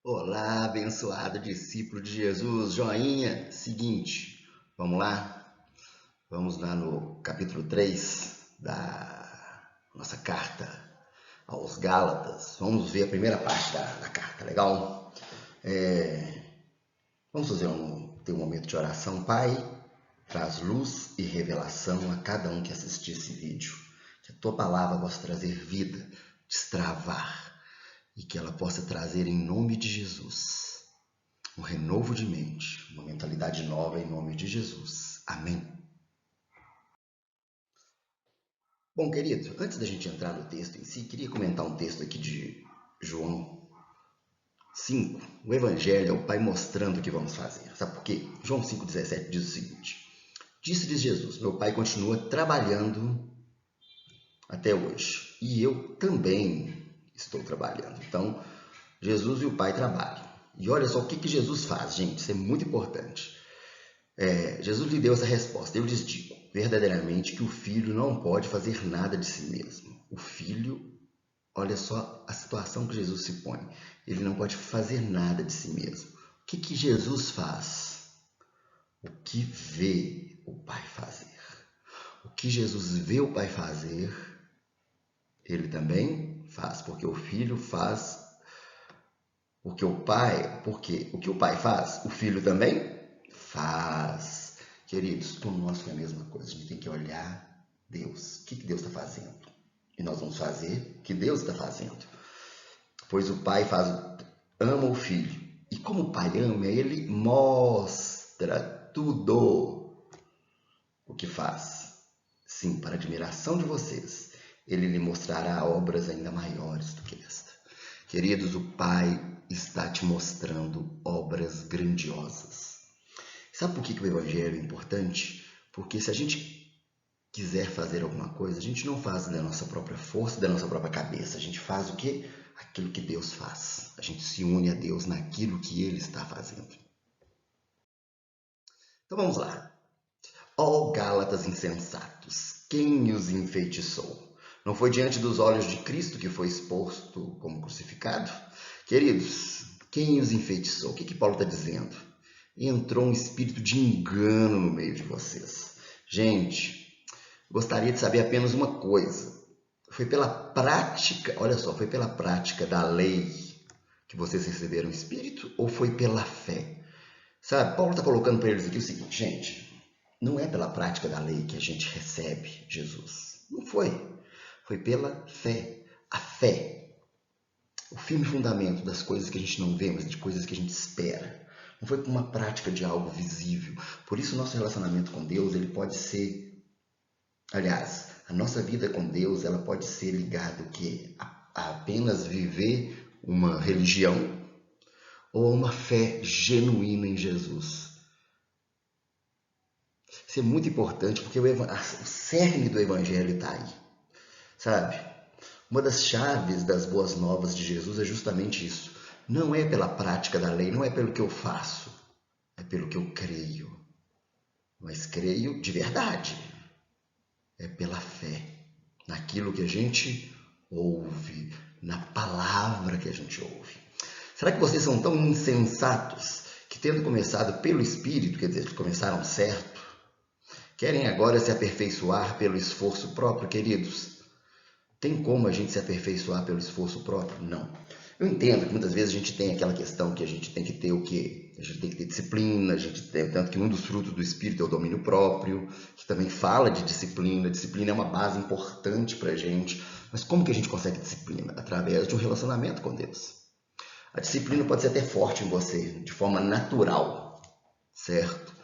Olá, abençoado discípulo de Jesus, joinha. Seguinte, vamos lá? Vamos lá no capítulo 3 da nossa carta aos Gálatas. Vamos ver a primeira parte da carta, legal? Vamos ter um momento de oração. Pai, traz luz e revelação a cada um que assistir esse vídeo. Que a tua palavra possa trazer vida, destravar, e que ela possa trazer em nome de Jesus um renovo de mente, uma mentalidade nova em nome de Jesus. Amém. Bom, querido, antes da gente entrar no texto em si, queria comentar um texto aqui de João 5. O Evangelho é o Pai mostrando o que vamos fazer. Sabe por quê? João 5,17 diz o seguinte: Disse-lhes Jesus, meu Pai continua trabalhando até hoje, e eu também estou trabalhando. Então, Jesus e o Pai trabalham. E olha só o que Jesus faz, gente, isso é muito importante. Jesus lhe deu essa resposta. Eu lhes digo verdadeiramente que o filho não pode fazer nada de si mesmo. O filho, olha só a situação que Jesus se põe. Ele não pode fazer nada de si mesmo. O que Jesus faz? O que vê o Pai fazer. O que Jesus vê o Pai fazer, ele também faz, porque o filho faz, porque o que o Pai faz, o filho também faz. Queridos, com nós é a mesma coisa. A gente tem que olhar Deus. O que Deus está fazendo? E nós vamos fazer o que Deus está fazendo. Pois o Pai ama o Filho. E como o Pai ama, ele mostra tudo o que faz. Sim, para a admiração de vocês, ele lhe mostrará obras ainda maiores do que esta. Queridos, o Pai está te mostrando obras grandiosas. Sabe por que o Evangelho é importante? Porque se a gente quiser fazer alguma coisa, a gente não faz da nossa própria força, da nossa própria cabeça. A gente faz o quê? Aquilo que Deus faz. A gente se une a Deus naquilo que Ele está fazendo. Então vamos lá. Ó Gálatas insensatos, quem os enfeitiçou? Não foi diante dos olhos de Cristo que foi exposto como crucificado? Queridos, quem os enfeitiçou? O que Paulo está dizendo? Entrou um espírito de engano no meio de vocês. Gente, gostaria de saber apenas uma coisa. Foi pela prática, olha só, foi pela prática da lei que vocês receberam o Espírito ou foi pela fé? Sabe, Paulo está colocando para eles aqui o seguinte, gente, não é pela prática da lei que a gente recebe Jesus. Não foi. Foi pela fé. A fé, o firme fundamento das coisas que a gente não vê, mas de coisas que a gente espera. Não foi por uma prática de algo visível. Por isso, o nosso relacionamento com Deus, ele pode ser... Aliás, a nossa vida com Deus, ela pode ser ligada a apenas viver uma religião ou uma fé genuína em Jesus. Isso é muito importante porque o cerne do Evangelho está aí, sabe? Uma das chaves das boas novas de Jesus é justamente isso. Não é pela prática da lei, não é pelo que eu faço, é pelo que eu creio. Mas creio de verdade. É pela fé, naquilo que a gente ouve, na palavra que a gente ouve. Será que vocês são tão insensatos que, tendo começado pelo Espírito, quer dizer, que começaram certo, querem agora se aperfeiçoar pelo esforço próprio, queridos? Tem como a gente se aperfeiçoar pelo esforço próprio? Não. Eu entendo que muitas vezes a gente tem aquela questão que a gente tem que ter o quê? A gente tem que ter disciplina, a gente tem, tanto que um dos frutos do Espírito é o domínio próprio, que também fala de disciplina. Disciplina é uma base importante para a gente. Mas como que a gente consegue disciplina? Através de um relacionamento com Deus. A disciplina pode ser até forte em você, de forma natural, certo?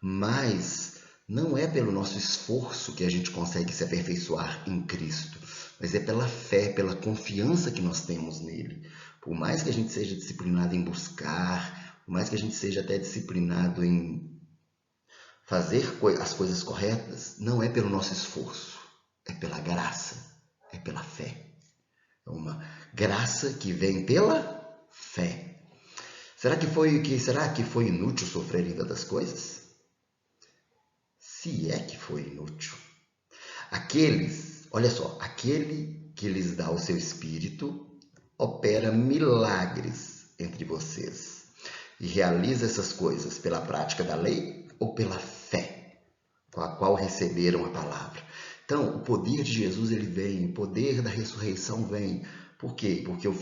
Mas não é pelo nosso esforço que a gente consegue se aperfeiçoar em Cristo, mas é pela fé, pela confiança que nós temos nele. Por mais que a gente seja disciplinado em buscar, por mais que a gente seja até disciplinado em fazer as coisas corretas, não é pelo nosso esforço, é pela graça, é pela fé. É uma graça que vem pela fé. Será que foi inútil sofrer ainda das coisas? Se é que foi inútil. Olha só, aquele que lhes dá o seu espírito opera milagres entre vocês e realiza essas coisas pela prática da lei ou pela fé com a qual receberam a palavra? Então, o poder de Jesus ele vem, o poder da ressurreição vem. Por quê? Porque eu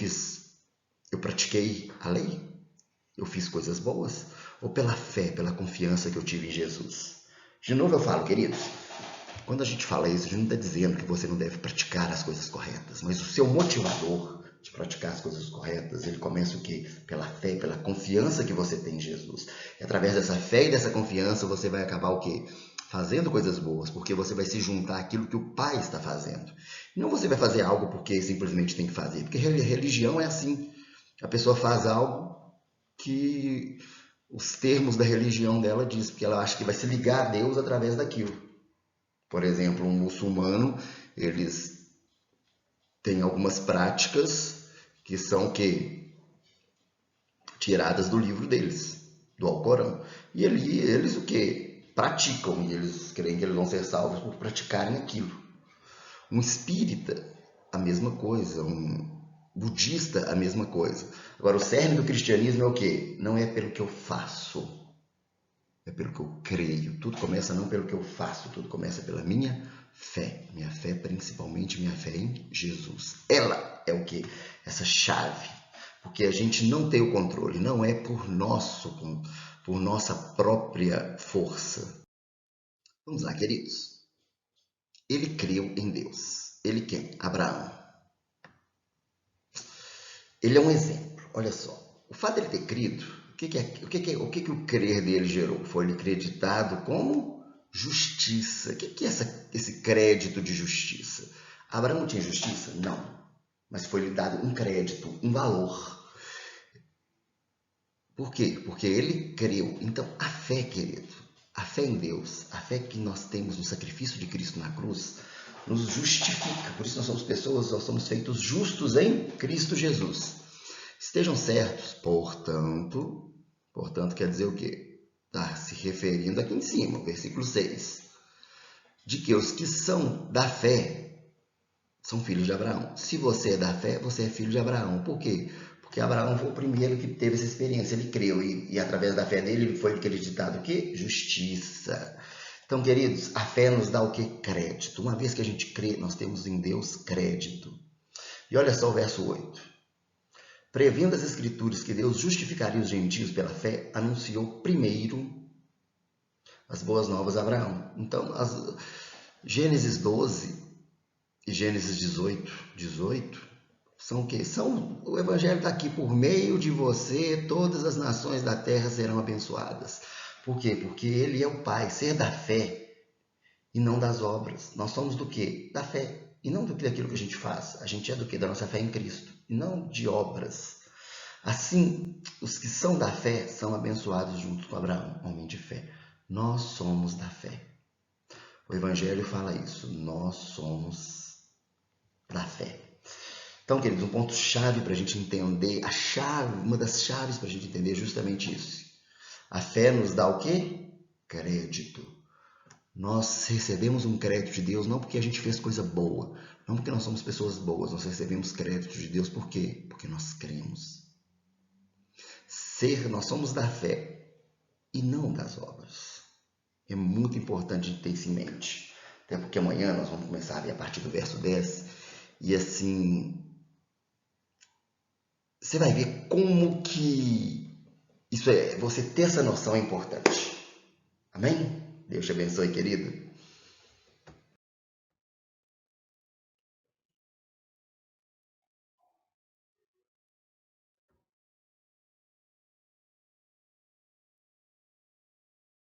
pratiquei a lei? Eu fiz coisas boas? Ou pela fé, pela confiança que eu tive em Jesus? De novo eu falo, queridos, quando a gente fala isso, a gente não está dizendo que você não deve praticar as coisas corretas, mas o seu motivador de praticar as coisas corretas, ele começa o quê? Pela fé, pela confiança que você tem em Jesus. E através dessa fé e dessa confiança, você vai acabar o quê? Fazendo coisas boas, porque você vai se juntar àquilo que o Pai está fazendo. Não você vai fazer algo porque simplesmente tem que fazer, porque religião é assim. A pessoa faz algo que os termos da religião dela diz, porque ela acha que vai se ligar a Deus através daquilo. Por exemplo, um muçulmano, eles têm algumas práticas que são tiradas do livro deles, do Alcorão. E eles o que? Praticam, e eles creem que eles vão ser salvos por praticarem aquilo. Um espírita, a mesma coisa. Um budista, a mesma coisa. Agora, o cerne do cristianismo é o quê? Não é pelo que eu faço, é pelo que eu creio. Tudo começa não pelo que eu faço, tudo começa pela minha fé. Minha fé, principalmente minha fé em Jesus. Ela é o quê? Essa chave. Porque a gente não tem o controle, não é por nossa própria força. Vamos lá, queridos. Ele creu em Deus. Ele quem? Abraão. Ele é um exemplo. Olha só. O fato de ele ter crido, o que o crer dele gerou? Foi ele acreditado como justiça. O que é esse crédito de justiça? Abraão não tinha justiça? Não. Mas foi lhe dado um crédito, um valor. Por quê? Porque ele creu. Então, a fé, querido, a fé em Deus, a fé que nós temos no sacrifício de Cristo na cruz, nos justifica. Por isso nós somos pessoas, nós somos feitos justos em Cristo Jesus. Estejam certos, portanto quer dizer o quê? Está se referindo aqui em cima, versículo 6, de que os que são da fé são filhos de Abraão. Se você é da fé, você é filho de Abraão. Por quê? Porque Abraão foi o primeiro que teve essa experiência, ele creu e através da fé dele ele foi acreditado o quê? Justiça. Então, queridos, a fé nos dá o quê? Crédito. Uma vez que a gente crê, nós temos em Deus crédito. E olha só o verso 8. Prevendo as escrituras que Deus justificaria os gentios pela fé, anunciou primeiro as boas novas a Abraão. Então, Gênesis 12 e Gênesis 18 são o quê? O evangelho está aqui, por meio de você, todas as nações da terra serão abençoadas. Por quê? Porque ele é o Pai, ser da fé e não das obras. Nós somos do quê? Da fé. E não daquilo que a gente faz. A gente é do quê? Da nossa fé em Cristo. E não de obras. Assim, os que são da fé são abençoados junto com Abraão, homem de fé. Nós somos da fé. O Evangelho fala isso. Nós somos da fé. Então, queridos, um ponto-chave para a gente entender, uma das chaves para a gente entender é justamente isso. A fé nos dá o quê? Crédito. Nós recebemos um crédito de Deus não porque a gente fez coisa boa, não porque nós somos pessoas boas, nós recebemos crédito de Deus por quê? Porque nós cremos. Nós somos da fé e não das obras. É muito importante a gente ter isso em mente. Até porque amanhã nós vamos começar a ver a partir do verso 10 e assim você vai ver como que você ter essa noção é importante. Amém? Deus te abençoe, querido.